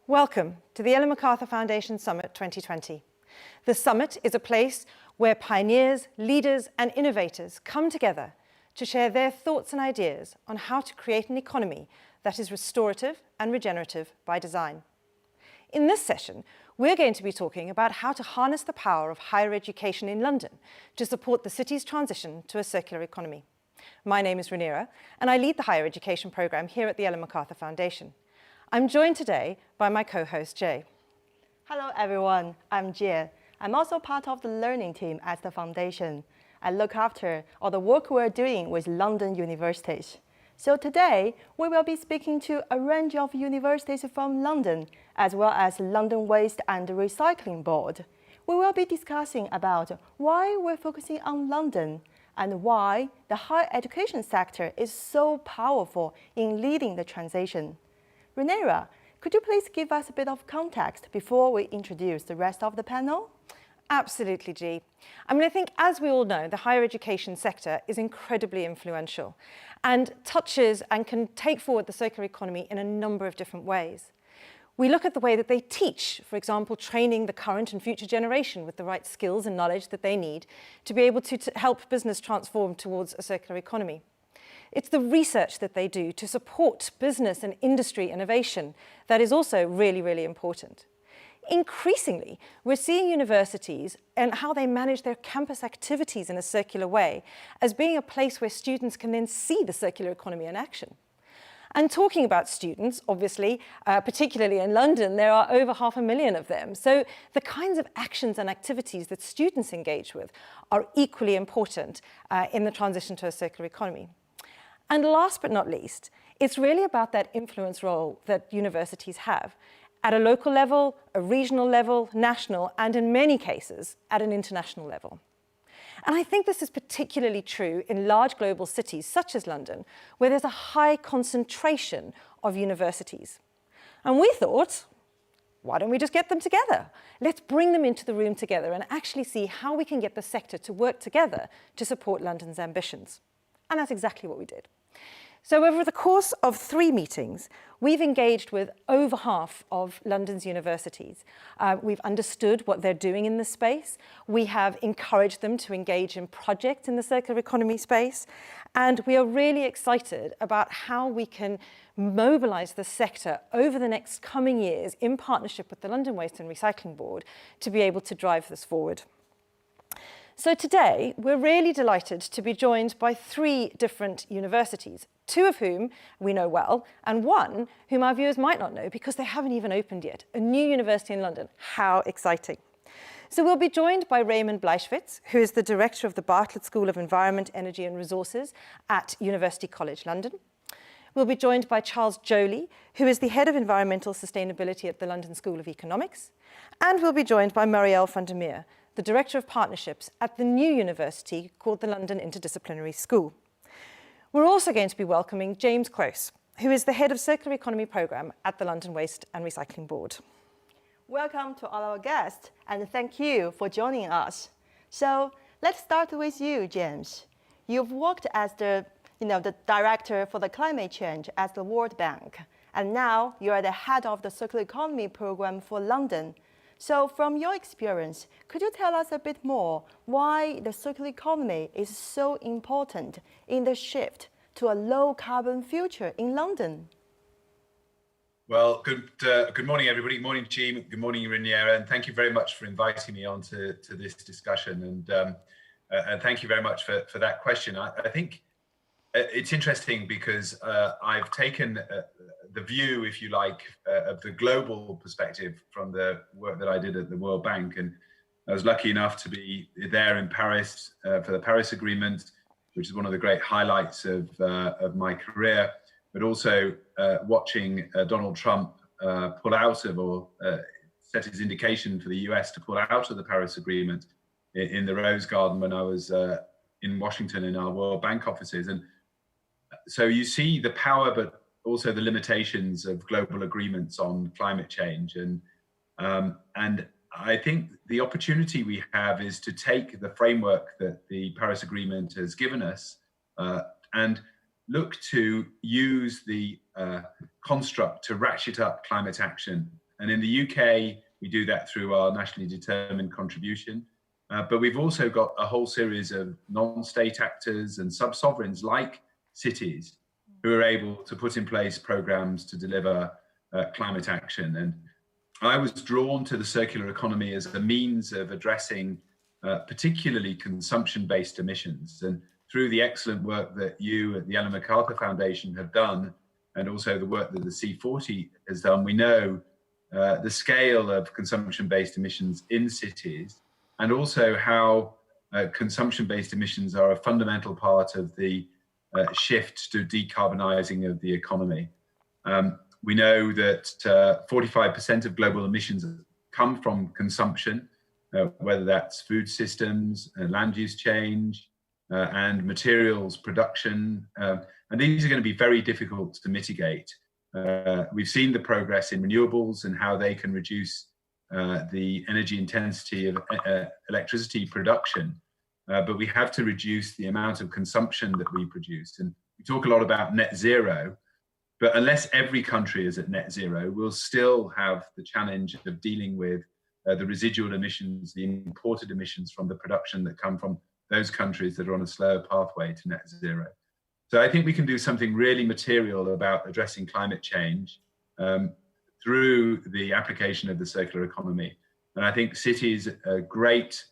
Welcome to the Ellen MacArthur Foundation Summit 2020. The Summit is a place where pioneers, leaders and innovators come together to share their thoughts and ideas on how to create an economy that is restorative and regenerative by design. In this session, we're going to be talking about how to harness the power of higher education in London to support the city's transition to a circular economy. My name is Rhaenyra, and I lead the higher education programme here at the Ellen MacArthur Foundation. I'm joined today by my co-host, Jay. Hello, everyone. I'm Jie. I'm also part of the learning team at the foundation. I look after all the work we're doing with London universities. So today, we will be speaking to a range of universities from London, as well as London Waste and Recycling Board. We will be discussing about why we're focusing on London and why the higher education sector is so powerful in leading the transition. Rhaenyra, could you please give us a bit of context before we introduce the rest of the panel? Absolutely, G. I think as we all know, the higher education sector is incredibly influential and touches and can take forward the circular economy in a number of different ways. We look at the way that they teach, for example, training the current and future generation with the right skills and knowledge that they need to be able to help business transform towards a circular economy. It's the research that they do to support business and industry innovation that is also really, really important. Increasingly, we're seeing universities and how they manage their campus activities in a circular way as being a place where students can then see the circular economy in action. And talking about students, obviously, particularly in London, there are over 500,000 of them. So the kinds of actions and activities that students engage with are equally important in the transition to a circular economy. And last but not least, it's really about that influence role that universities have at a local level, a regional level, national, and in many cases, at an international level. And I think this is particularly true in large global cities such as London, where there's a high concentration of universities. And we thought, why don't we just get them together? Let's bring them into the room together and actually see how we can get the sector to work together to support London's ambitions. And that's exactly what we did. So over the course of 3 meetings, we've engaged with over half of London's universities. We've understood what they're doing in this space. We have encouraged them to engage in projects in the circular economy space. And we are really excited about how we can mobilize the sector over the next coming years in partnership with the London Waste and Recycling Board to be able to drive this forward. So today, we're really delighted to be joined by 3 different universities, 2 of whom we know well, and 1 whom our viewers might not know because they haven't even opened yet, a new university in London. How exciting. So we'll be joined by Raymond Bleichwitz, who is the director of the Bartlett School of Environment, Energy and Resources at Imperial College, London. We'll be joined by Charles Joly, who is the head of environmental sustainability at the London School of Economics. And we'll be joined by Marielle van der Meer, the Director of Partnerships at the new university called the London Interdisciplinary School. We're also going to be welcoming James Close, who is the Head of Circular Economy Programme at the London Waste and Recycling Board. Welcome to all our guests, and thank you for joining us. So let's start with you, James. You've worked as the Director for the Climate Change at the World Bank, and now you are the Head of the Circular Economy Programme for London. So from your experience, could you tell us a bit more why the circular economy is so important in the shift to a low carbon future in London? Well, good morning, everybody. Good morning, Jean. Good morning, Rhaenyra. And thank you very much for inviting me on to this discussion. And thank you very much for that question. I think it's interesting because I've taken the view, if you like, of the global perspective from the work that I did at the World Bank. And I was lucky enough to be there in Paris for the Paris Agreement, which is one of the great highlights of my career, but also watching Donald Trump pull out of or set his indication for the US to pull out of the Paris Agreement in the Rose Garden when I was in Washington in our World Bank offices. And so you see the power, but also the limitations of global agreements on climate change. And I think the opportunity we have is to take the framework that the Paris Agreement has given us and look to use the construct to ratchet up climate action And in the UK, we do that through our nationally determined contribution. But we've also got a whole series of non-state actors and sub-sovereigns like cities who are able to put in place programs to deliver climate action. And I was drawn to the circular economy as a means of addressing particularly consumption-based emissions. And through the excellent work that you at the MacArthur Foundation have done, and also the work that the C40 has done, we know the scale of consumption-based emissions in cities, and also how consumption-based emissions are a fundamental part of the shift to decarbonising of the economy. We know that 45% of global emissions come from consumption, whether that's food systems, land use change, and materials production. And these are going to be very difficult to mitigate. We've seen the progress in renewables and how they can reduce the energy intensity of electricity production, but we have to reduce the amount of consumption that we produce. And we talk a lot about net zero, but unless every country is at net zero, we'll still have the challenge of dealing with the residual emissions, the imported emissions from the production that come from those countries that are on a slow pathway to net zero. So I think we can do something really material about addressing climate change through the application of the circular economy. And I think cities are a great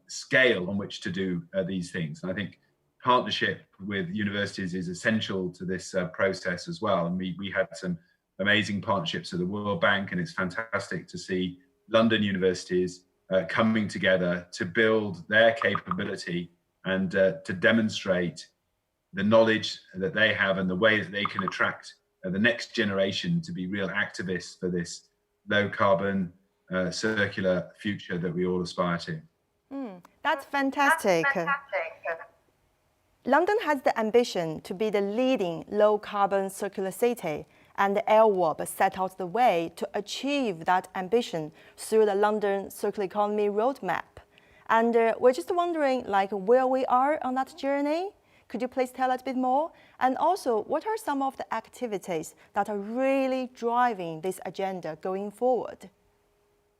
scale on which to do these things. And I think partnership with universities is essential to this process as well. And we had some amazing partnerships with the World Bank, and it's fantastic to see London universities coming together to build their capability and to demonstrate the knowledge that they have and the way that they can attract the next generation to be real activists for this low carbon circular future that we all aspire to. That's fantastic. London has the ambition to be the leading low carbon circular city, and the LWOB set out the way to achieve that ambition through the London Circular Economy Roadmap. And we're just wondering where we are on that journey. Could you please tell us a bit more? And also, what are some of the activities that are really driving this agenda going forward?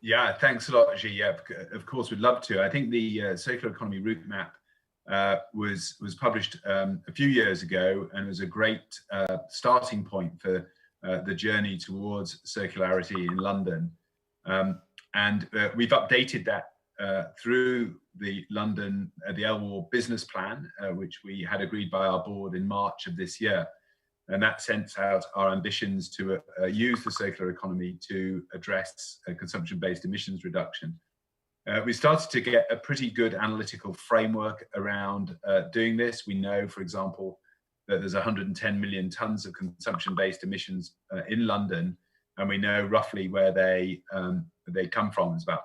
Yeah, thanks a lot, Ji. Yeah, of course, we'd love to. I think the Circular Economy Route Map was published a few years ago, and was a great starting point for the journey towards circularity in London. And we've updated that through the London, the LWOB business plan, which we had agreed by our board in March of this year. And that sets out our ambitions to use the circular economy to address consumption-based emissions reduction. We started to get a pretty good analytical framework around doing this. We know, for example, that there's 110 million tons of consumption-based emissions in London, and we know roughly where they come from. It's about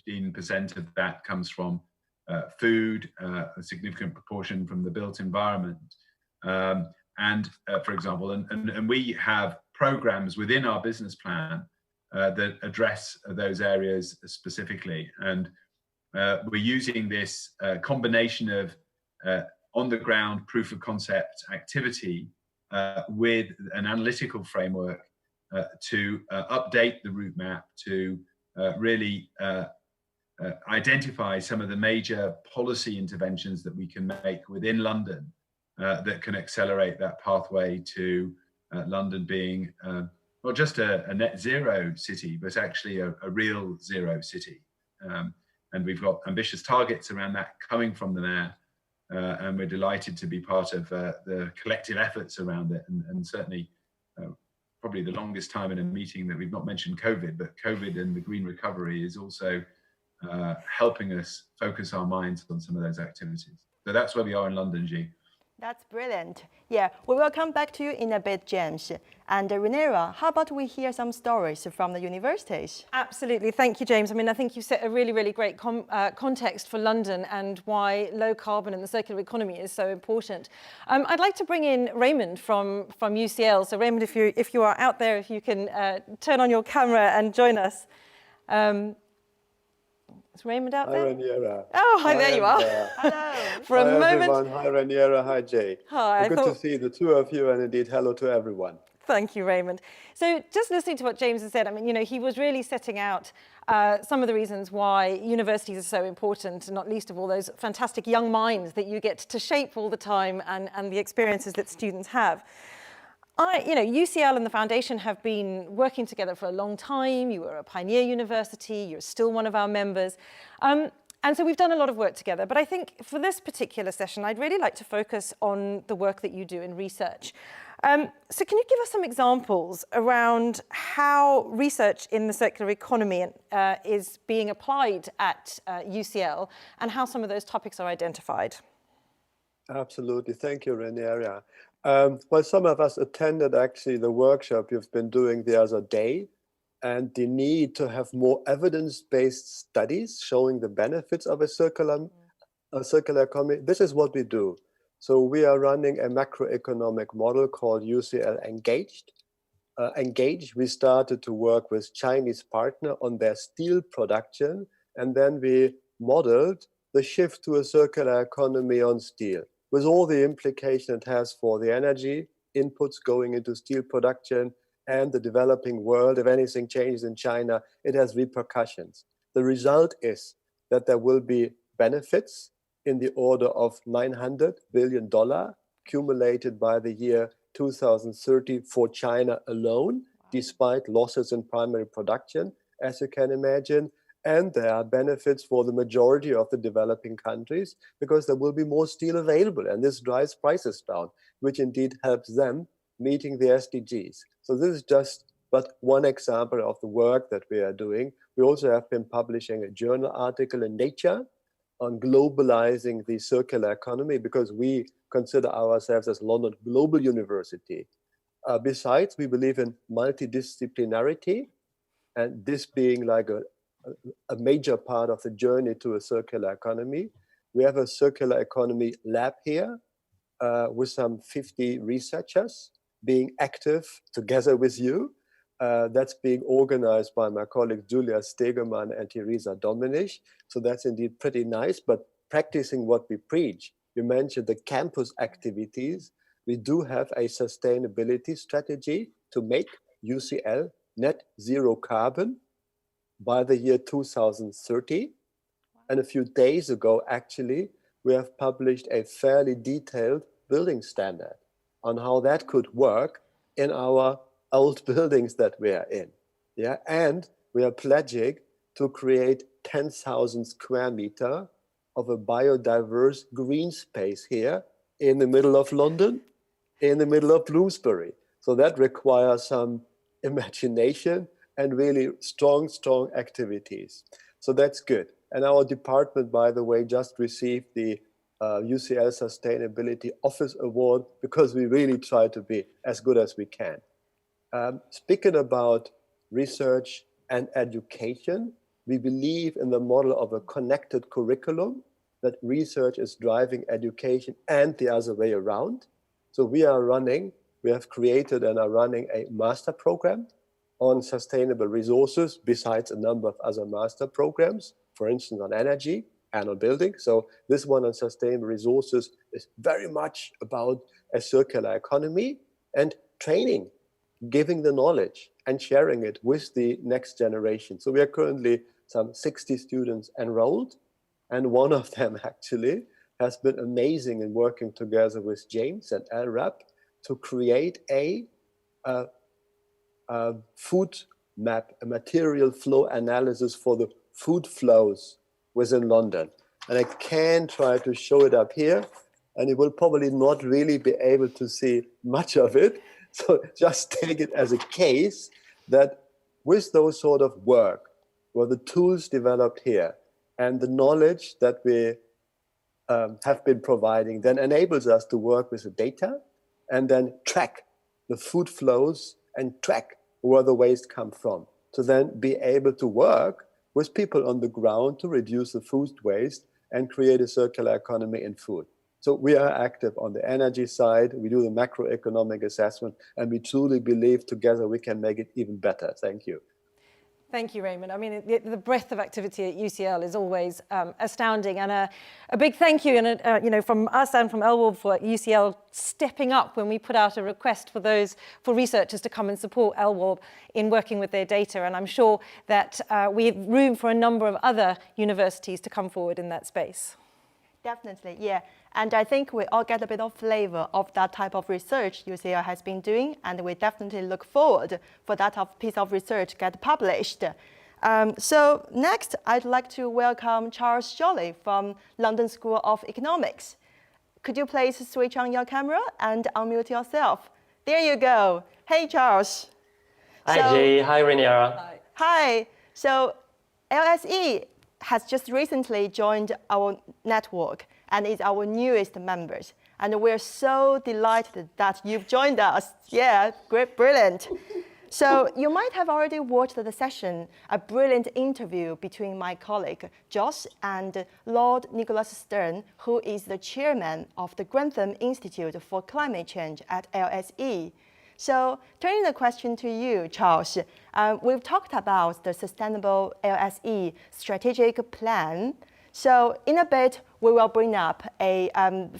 15% of that comes from food, a significant proportion from the built environment. For example, and we have programs within our business plan that address those areas specifically. And we're using this combination of on-the-ground proof of concept activity with an analytical framework to update the route map to really identify some of the major policy interventions that we can make within London that can accelerate that pathway to London being not just a net zero city, but actually a real zero city. And we've got ambitious targets around that coming from the mayor, and we're delighted to be part of the collective efforts around it. And certainly, probably the longest time in a meeting that we've not mentioned COVID, but COVID and the green recovery is also helping us focus our minds on some of those activities. So that's where we are in London, Ji. That's brilliant. Yeah, we will come back to you in a bit, James. And Renera, how about we hear some stories from the universities? Absolutely. Thank you, James. I mean, I think you've set a really, really great context for London and why low carbon and the circular economy is so important. I'd like to bring in Raymond from UCL. So Raymond, if you are out there, if you can turn on your camera and join us. Is Raymond out there? Hi, Raniera. Oh, hi, there you are. Hello. For a Hi, moment. everyone. Hi, Raniera. Hi, Jay. Hi. Good to see the two of you, and indeed, hello to everyone. Thank you, Raymond. So just listening to what James has said, I mean, he was really setting out some of the reasons why universities are so important, not least of all those fantastic young minds that you get to shape all the time and the experiences that students have. UCL and the foundation have been working together for a long time. You were a pioneer university, you're still one of our members. And so we've done a lot of work together. But I think for this particular session, I'd really like to focus on the work that you do in research. So can you give us some examples around how research in the circular economy is being applied at UCL and how some of those topics are identified? Absolutely. Thank you, Reniera. Well, some of us attended actually the workshop you've been doing the other day, and the need to have more evidence-based studies showing the benefits of a circular economy. This is what we do. So we are running a macroeconomic model called UCL Engaged. We started to work with Chinese partner on their steel production, and then we modeled the shift to a circular economy on steel, with all the implication it has for the energy inputs going into steel production and the developing world. If anything changes in China, it has repercussions. The result is that there will be benefits in the order of $900 billion accumulated by the year 2030 for China alone, despite losses in primary production, as you can imagine. And there are benefits for the majority of the developing countries because there will be more steel available, and this drives prices down, which indeed helps them meeting the SDGs. So this is just but one example of the work that we are doing. We also have been publishing a journal article in Nature on globalizing the circular economy, because we consider ourselves as London Global University. Besides, we believe in multidisciplinarity, and this being like a major part of the journey to a circular economy. We have a circular economy lab here with some 50 researchers being active together with you. That's being organized by my colleagues Julia Stegemann and Teresa Domenech. So that's indeed pretty nice, but practicing what we preach. You mentioned the campus activities. We do have a sustainability strategy to make UCL net zero carbon by the year 2030. And a few days ago, actually, we have published a fairly detailed building standard on how that could work in our old buildings that we are in. Yeah, and we are pledging to create 10,000 square meters of a biodiverse green space here in the middle of London, in the middle of Bloomsbury. So that requires some imagination and really strong activities. So that's good. And our department, by the way, just received the UCL Sustainability Office Award because we really try to be as good as we can. Speaking about research and education, we believe in the model of a connected curriculum, that research is driving education and the other way around. So we have created and are running a master program on sustainable resources, besides a number of other master programs, for instance, on energy and on building. So this one on sustainable resources is very much about a circular economy and training, giving the knowledge and sharing it with the next generation. So we are currently some 60 students enrolled, and one of them actually has been amazing in working together with James and LRAP to create a food map, a material flow analysis for the food flows within London. And I can try to show it up here, and you will probably not really be able to see much of it. So just take it as a case that with those sort of work, where the tools developed here and the knowledge that we have been providing then enables us to work with the data and then track the food flows and track where the waste come from, to then be able to work with people on the ground to reduce the food waste and create a circular economy in food. So we are active on the energy side, we do the macroeconomic assessment, and we truly believe together we can make it even better. Thank you. Thank you, Raymond. I mean, the breadth of activity at UCL is always astounding, and a big thank you, and you know, from us and from LWARB for UCL stepping up when we put out a request for researchers to come and support LWARB in working with their data. And I'm sure that we have room for a number of other universities to come forward in that space. Definitely, yeah. And I think we all get a bit of flavor of that type of research UCL has been doing, and we definitely look forward for that piece of research get published. So next, I'd like to welcome Charles Jolly from London School of Economics. Could you please switch on your camera and unmute yourself? There you go. Hey, Charles. Hi, Jay. Hi, Reniera. Hi. So LSE has just recently joined our network and is our newest members. And we're so delighted that you've joined us. Yeah, great, brilliant. So you might have already watched the session, a brilliant interview between my colleague Josh and Lord Nicholas Stern, who is the chairman of the Grantham Institute for Climate Change at LSE. So turning the question to you, Charles, we've talked about the Sustainable LSE strategic plan. So in a bit, we will bring up a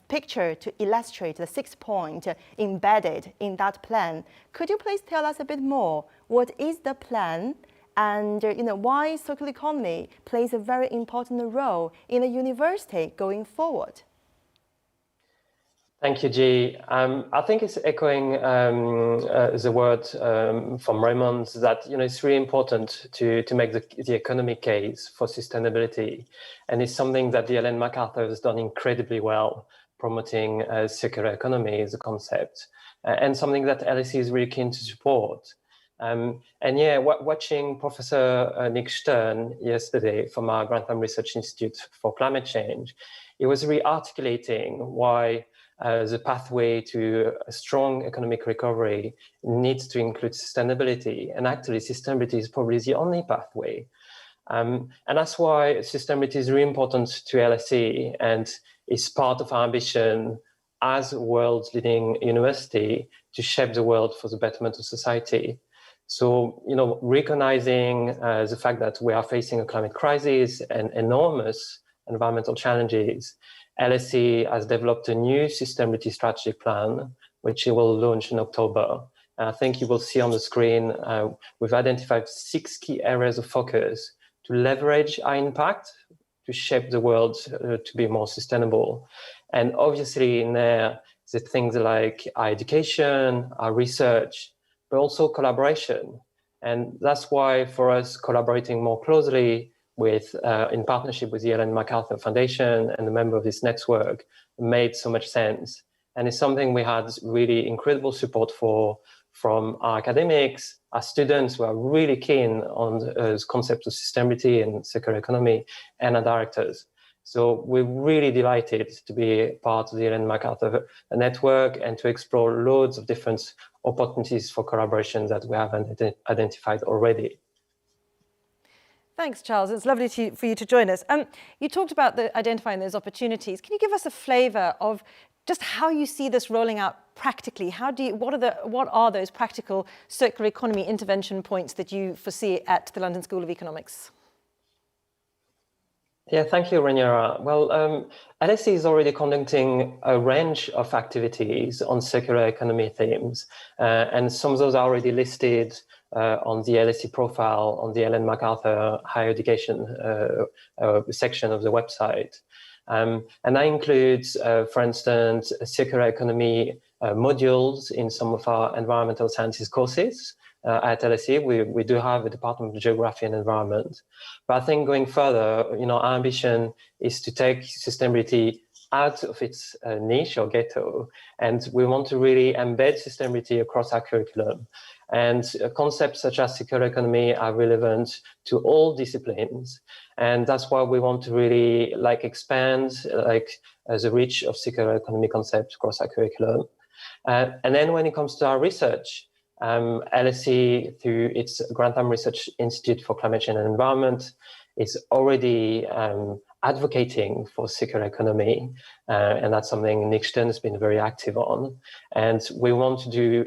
picture to illustrate the 6 points embedded in that plan. Could you please tell us a bit more? What is the plan, and why circular economy plays a very important role in the university going forward? Thank you, Jay. I think it's echoing the word from Raymond that it's really important to make the economic case for sustainability, and it's something that the Ellen MacArthur has done incredibly well, promoting circular economy as a concept, and something that LSE is really keen to support. And yeah, watching Professor Nick Stern yesterday from our Grantham Research Institute for Climate Change, he was really articulating why the pathway to a strong economic recovery needs to include sustainability. And actually, sustainability is probably the only pathway. And that's why sustainability is really important to LSE and is part of our ambition as a world's leading university to shape the world for the betterment of society. So, recognizing the fact that we are facing a climate crisis and enormous environmental challenges, LSE has developed a new sustainability strategic plan, which it will launch in October. And I think you will see on the screen, we've identified 6 key areas of focus to leverage our impact to shape the world to be more sustainable. And obviously in there, the things like our education, our research, but also collaboration. And that's why for us, collaborating more closely in partnership with the Ellen MacArthur Foundation and a member of this network made so much sense. And it's something we had really incredible support for from our academics, our students who are really keen on the concept of sustainability and circular economy, and our directors. So we're really delighted to be part of the Ellen MacArthur network and to explore loads of different opportunities for collaboration that we have identified already. Thanks, Charles. It's lovely for you to join us. You talked about identifying those opportunities. Can you give us a flavour of just how you see this rolling out practically? What are those practical circular economy intervention points that you foresee at the London School of Economics? Yeah, thank you, Reniera. Well, LSE is already conducting a range of activities on circular economy themes, and some of those are already listed on the LSE profile on the Ellen MacArthur higher education section of the website. And that includes, for instance, circular economy modules in some of our environmental sciences courses. At LSE, we do have a Department of Geography and Environment. But I think going further, our ambition is to take sustainability out of its niche or ghetto. And we want to really embed sustainability across our curriculum. And concepts such as circular economy are relevant to all disciplines. And that's why we want to really expand the reach of circular economy concepts across our curriculum. And then when it comes to our research, LSE, through its Grantham Research Institute for Climate Change and Environment, is already advocating for circular economy, and that's something Nick Stern has been very active on. And we want to do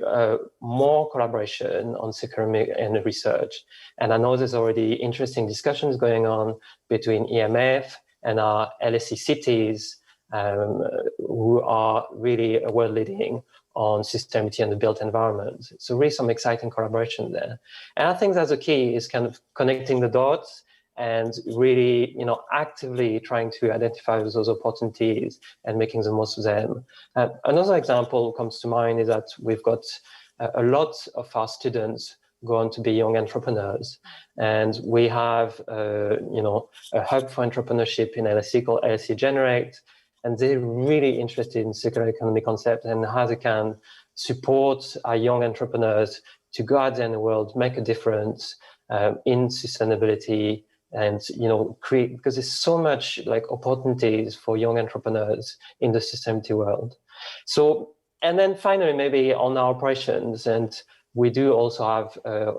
more collaboration on circular and research. And I know there's already interesting discussions going on between EMF and our LSE cities, who are really world leading on sustainability and the built environment. So really some exciting collaboration there. And I think that's the key, is kind of connecting the dots and really, actively trying to identify those opportunities and making the most of them. Another example comes to mind is that we've got a lot of our students go on to be young entrepreneurs, and we have, a hub for entrepreneurship in LSE called LSE Generate, and they're really interested in circular economy concept and how they can support our young entrepreneurs to go out there in the world, make a difference in sustainability, and create, because there's so much opportunities for young entrepreneurs in the sustainability world. So, and then finally, maybe on our operations, and we do also have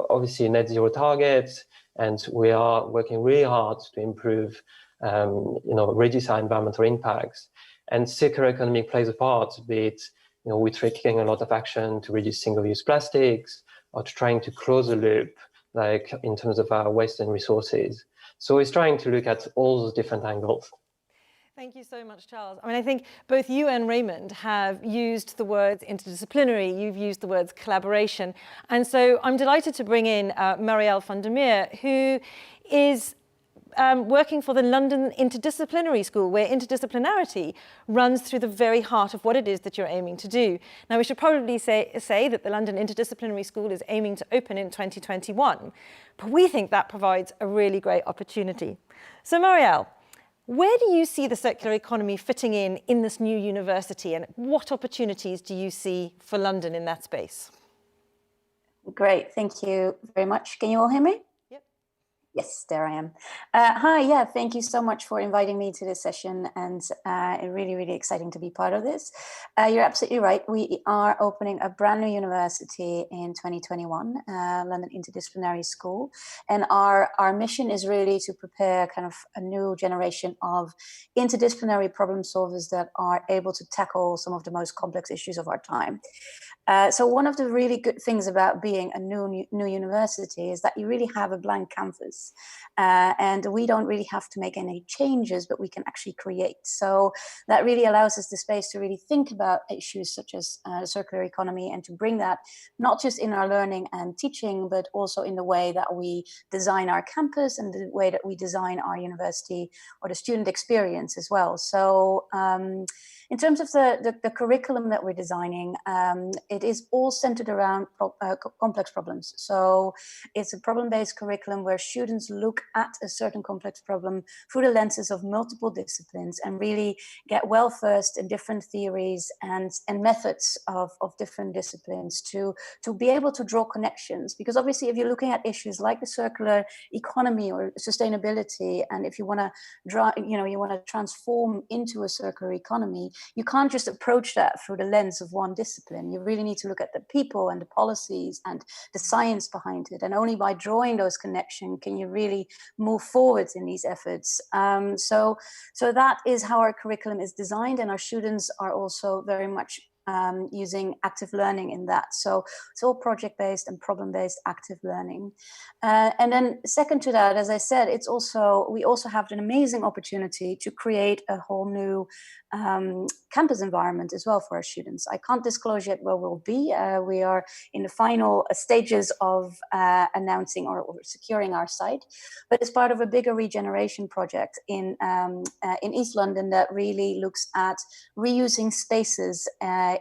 obviously net zero targets, and we are working really hard to improve, reduce our environmental impacts. And circular economy plays a part, be it, we're taking a lot of action to reduce single-use plastics, or to trying to close the loop, in terms of our waste and resources. So it's trying to look at all those different angles. Thank you so much, Charles. I mean, I think both you and Raymond have used the words interdisciplinary, you've used the words collaboration. And so I'm delighted to bring in Marielle van der Meer, who is working for the London Interdisciplinary School, where interdisciplinarity runs through the very heart of what it is that you're aiming to do. Now, we should probably say that the London Interdisciplinary School is aiming to open in 2021, but we think that provides a really great opportunity. So Marielle, where do you see the circular economy fitting in this new university, and what opportunities do you see for London in that space? Great, thank you very much. Can you all hear me? Yep. Yes, there I am. Hi, yeah, thank you so much for inviting me to this session, and really, really exciting to be part of this. You're absolutely right. We are opening a brand new university in 2021, London Interdisciplinary School. And our mission is really to prepare kind of a new generation of interdisciplinary problem solvers that are able to tackle some of the most complex issues of our time. So one of the really good things about being a new university is that you really have a blank canvas, and we don't really have to make any changes, but we can actually create. So that really allows us the space to really think about issues such as circular economy, and to bring that not just in our learning and teaching, but also in the way that we design our campus and the way that we design our university or the student experience as well. So in terms of the curriculum that we're designing, it is all centered around complex problems. So it's a problem-based curriculum where students look at a certain complex problem through the lenses of multiple disciplines, and really get well versed in different theories and methods of different disciplines to be able to draw connections. Because obviously, if you're looking at issues like the circular economy or sustainability, and if you want to you want to transform into a circular economy, you can't just approach that through the lens of one discipline. You really need to look at the people and the policies and the science behind it. And only by drawing those connections can you really move forward in these efforts. So that is how our curriculum is designed, and our students are also very much using active learning in that. So it's all project-based and problem-based active learning. And then second to that, as I said, we also have an amazing opportunity to create a whole new campus environment as well for our students. I can't disclose yet where we'll be. We are in the final stages of announcing or securing our site, but it's part of a bigger regeneration project in East London that really looks at reusing spaces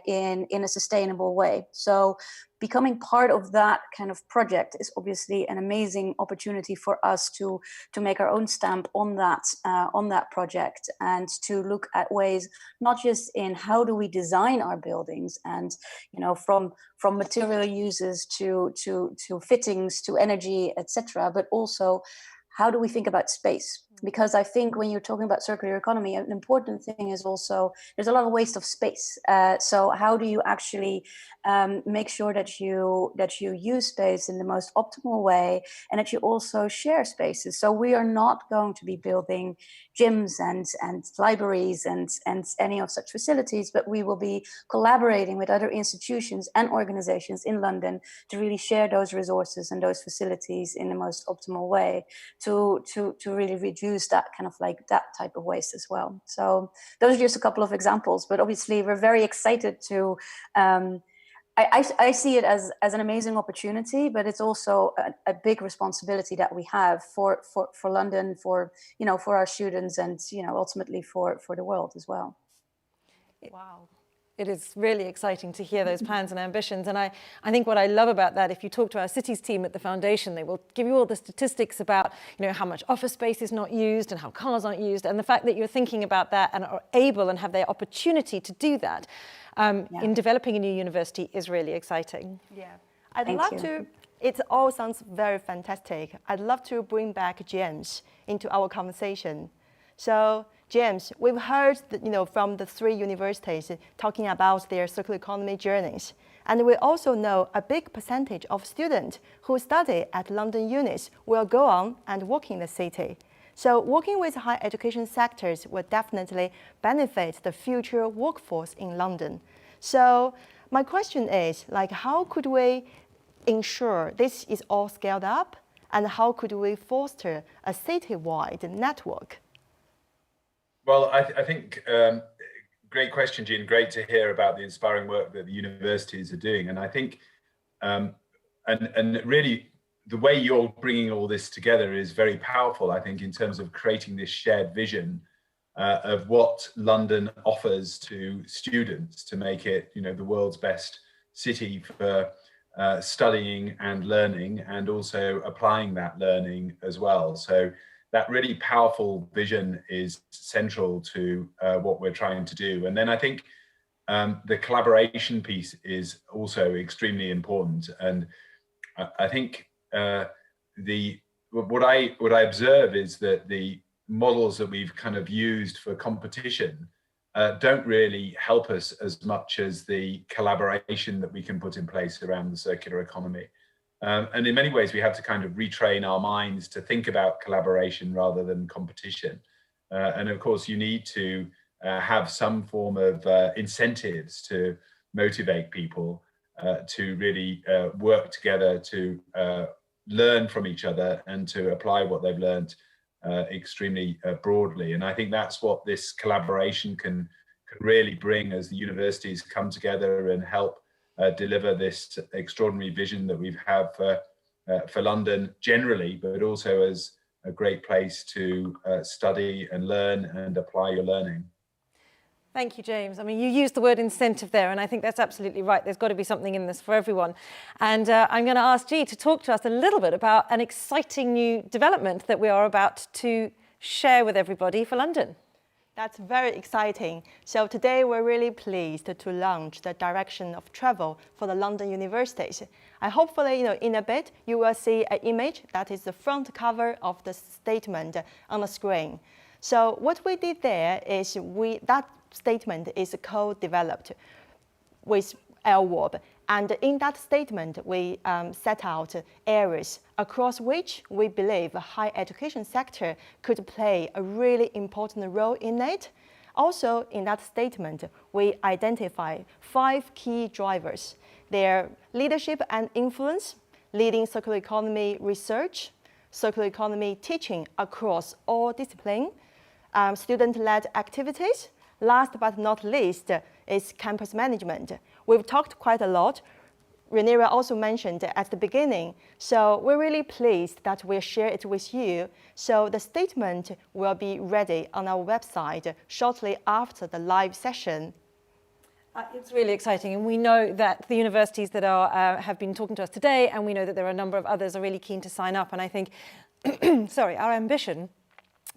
in a sustainable way. So becoming part of that kind of project is obviously an amazing opportunity for us to make our own stamp on that project, and to look at ways not just in how do we design our buildings, and from material uses to fittings to energy, etc., but also how do we think about space? because I think when you're talking about circular economy, an important thing is also there's a lot of waste of space. So how do you actually make sure that you use space in the most optimal way, and that you also share spaces? So we are not going to be building gyms and libraries and any of such facilities, but we will be collaborating with other institutions and organizations in London to really share those resources and those facilities in the most optimal way to really reduce that kind of like that type of waste as well. So those are just a couple of examples, but obviously we're very excited to I see it as an amazing opportunity, but it's also a big responsibility that we have for London, for our students, and ultimately for the world as well. Wow. It is really exciting to hear those plans and ambitions. And I think what I love about that, if you talk to our cities team at the foundation, they will give you all the statistics about, how much office space is not used and how cars aren't used. And the fact that you're thinking about that and are able and have the opportunity to do that in developing a new university is really exciting. Yeah, I'd love to. It all sounds very fantastic. I'd love to bring back James into our conversation. So, James, we've heard from the 3 universities talking about their circular economy journeys. And we also know a big percentage of students who study at London unis will go on and work in the city. So working with higher education sectors will definitely benefit the future workforce in London. So my question is, how could we ensure this is all scaled up? And how could we foster a citywide network? Well, I think great question, Jean. Great to hear about the inspiring work that the universities are doing. And I think, and really, the way you're bringing all this together is very powerful, I think, in terms of creating this shared vision of what London offers to students to make it, the world's best city for studying and learning, and also applying that learning as well. So that really powerful vision is central to what we're trying to do. And then I think the collaboration piece is also extremely important. And I think what I observe is that the models that we've kind of used for competition don't really help us as much as the collaboration that we can put in place around the circular economy. And in many ways, we have to kind of retrain our minds to think about collaboration rather than competition. And of course, you need to have some form of incentives to motivate people to really work together, to learn from each other, and to apply what they've learned extremely broadly. And I think that's what this collaboration can really bring as the universities come together and help deliver this extraordinary vision that we've had for London generally, but also as a great place to study and learn and apply your learning. Thank you, James. I mean, you used the word incentive there, and I think that's absolutely right. There's got to be something in this for everyone. And I'm going to ask G to talk to us a little bit about an exciting new development that we are about to share with everybody for London. That's very exciting. So today we're really pleased to launch the direction of travel for the London universities. And hopefully, in a bit, you will see an image that is the front cover of the statement on the screen. So what we did there is that statement is co-developed with LWOB. And in that statement, we set out areas across which we believe the higher education sector could play a really important role in it. Also, in that statement, we identify 5 key drivers. They're leadership and influence, leading circular economy research, circular economy teaching across all disciplines, student-led activities. Last but not least is campus management. We've talked quite a lot. Rhaenyra also mentioned at the beginning. So we're really pleased that we'll share it with you. So the statement will be ready on our website shortly after the live session. It's really exciting, and we know that the universities that have been talking to us today, and we know that there are a number of others are really keen to sign up. And I think, sorry, our ambition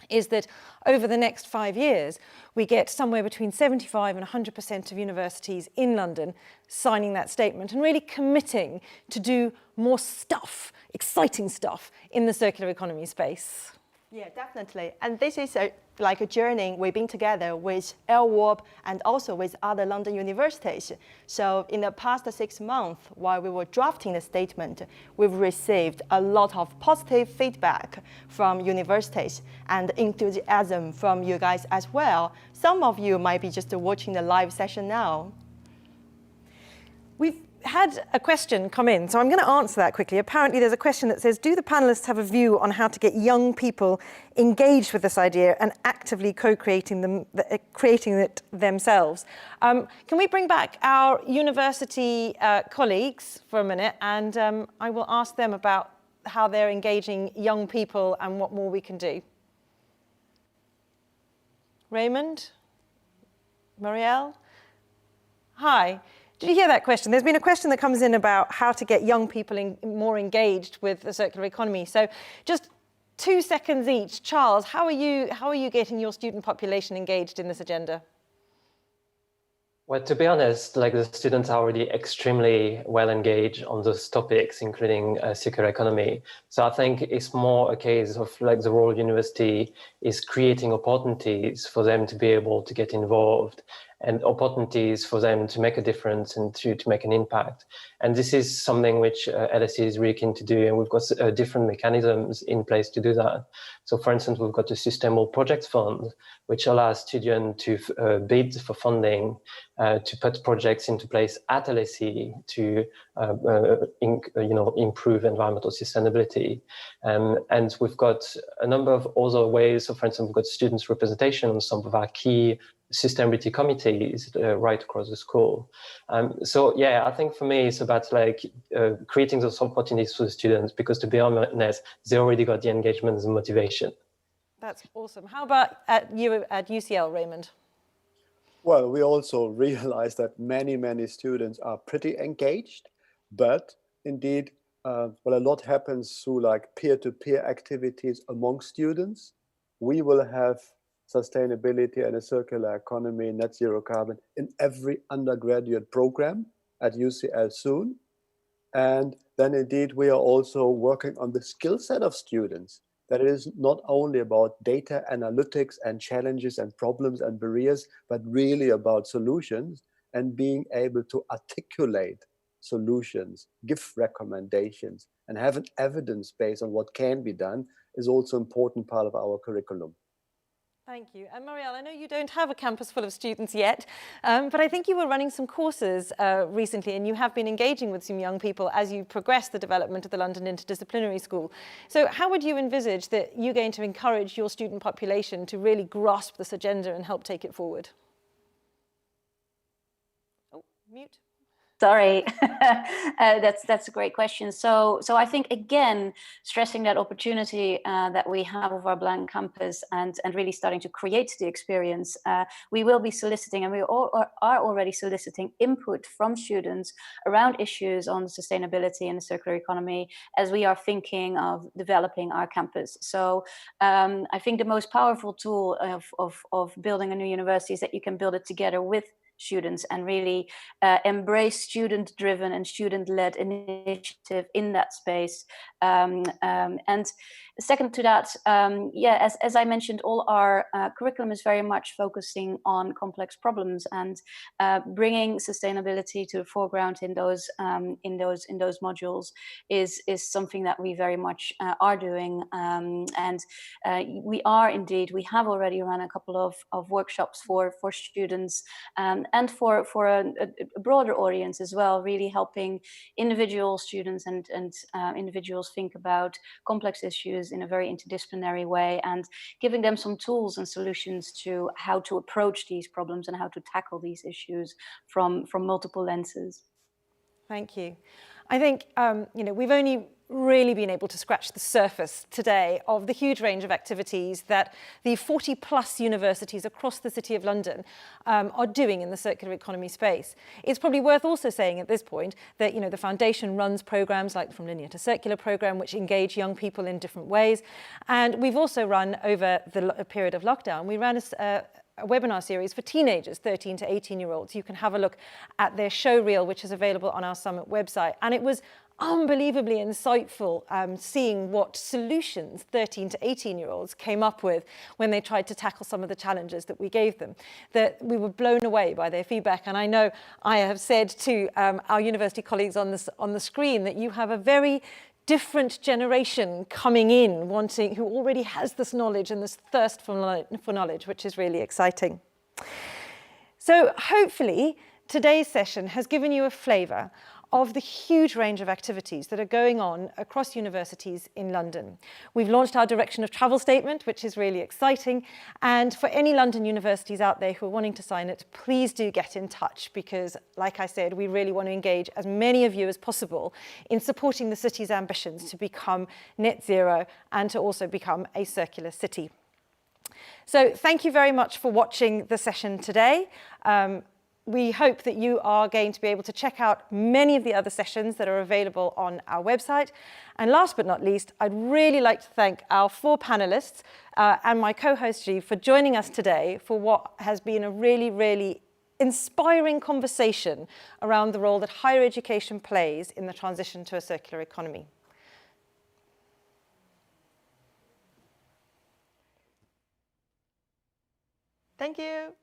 is that over the next 5 years, we get somewhere between 75 and 100% of universities in London signing that statement and really committing to do more stuff, exciting stuff, in the circular economy space. Yeah, definitely. And this is like a journey we've been together with LWARP and also with other London universities. So in the past 6 months, while we were drafting the statement, we've received a lot of positive feedback from universities and enthusiasm from you guys as well. Some of you might be just watching the live session now. We've had a question come in, so I'm going to answer that quickly. Apparently there's a question that says, do the panelists have a view on how to get young people engaged with this idea and actively co-creating creating it themselves? Can we bring back our university colleagues for a minute, and I will ask them about how they're engaging young people and what more we can do. Raymond? Marielle? Hi. Did you hear that question? There's been a question that comes in about how to get young people more engaged with the circular economy. So just 2 seconds each. Charles, how are you getting your student population engaged in this agenda? Well, to be honest, like the students are already extremely well engaged on those topics, including circular economy. So I think it's more a case of like the role university is creating opportunities for them to be able to get involved and opportunities for them to make a difference and to make an impact. And this is something which LSE is really keen to do, and we've got different mechanisms in place to do that. So for instance, we've got a Sustainable Projects Fund, which allows students to bid for funding to put projects into place at LSE to improve environmental sustainability. And we've got a number of other ways. So for instance, we've got students' representation on some of our key sustainability committees right across the school. So yeah, I think for me, it's about like creating those opportunities for the students, because to be honest, they already got the engagement and the motivation. That's awesome. How about you at UCL, Raymond? Well, we also realize that many students are pretty engaged, but indeed, a lot happens through like peer-to-peer activities among students. We will have sustainability and a circular economy, net zero carbon in every undergraduate program at UCL soon. And then indeed, we are also working on the skill set of students. That it is not only about data analytics and challenges and problems and barriers, but really about solutions and being able to articulate solutions, give recommendations, and have an evidence base on what can be done is also an important part of our curriculum. Thank you. And Marielle, I know you don't have a campus full of students yet, but I think you were running some courses recently, and you have been engaging with some young people as you progress the development of the London Interdisciplinary School. So how would you envisage that you're going to encourage your student population to really grasp this agenda and help take it forward? Oh, mute. Sorry, that's a great question. So I think, again, stressing that opportunity that we have of our blank campus and really starting to create the experience, we will be soliciting, and we are already soliciting input from students around issues on sustainability and the circular economy as we are thinking of developing our campus. So I think the most powerful tool of building a new university is that you can build it together with students and really embrace student-driven and student-led initiative in that space. And second to that, as I mentioned, all our curriculum is very much focusing on complex problems and bringing sustainability to the foreground in those modules is something that we very much are doing. And we have already run a couple of workshops for students and for a broader audience as well, really helping individual students and individuals think about complex issues in a very interdisciplinary way and giving them some tools and solutions to how to approach these problems and how to tackle these issues from multiple lenses. Thank you. I think we've only really been able to scratch the surface today of the huge range of activities that the 40+ universities across the City of London are doing in the circular economy space. It's probably worth also saying at this point that the Foundation runs programs like the From Linear to Circular program, which engage young people in different ways. And we've also run, over the period of lockdown, we ran a webinar series for teenagers, 13 to 18-year-olds. You can have a look at their show reel, which is available on our Summit website. And it was unbelievably insightful seeing what solutions 13 to 18-year-olds came up with when they tried to tackle some of the challenges that we gave them, that we were blown away by their feedback. And I know I have said to our university colleagues on the screen that you have a very different generation coming in who already has this knowledge and this thirst for knowledge, which is really exciting. So hopefully today's session has given you a flavour of the huge range of activities that are going on across universities in London. We've launched our direction of travel statement, which is really exciting. And for any London universities out there who are wanting to sign it, please do get in touch because, like I said, we really want to engage as many of you as possible in supporting the city's ambitions to become net zero and to also become a circular city. So thank you very much for watching the session today. We hope that you are going to be able to check out many of the other sessions that are available on our website. And last but not least, I'd really like to thank our 4 panelists and my co-host G for joining us today for what has been a really, really inspiring conversation around the role that higher education plays in the transition to a circular economy. Thank you.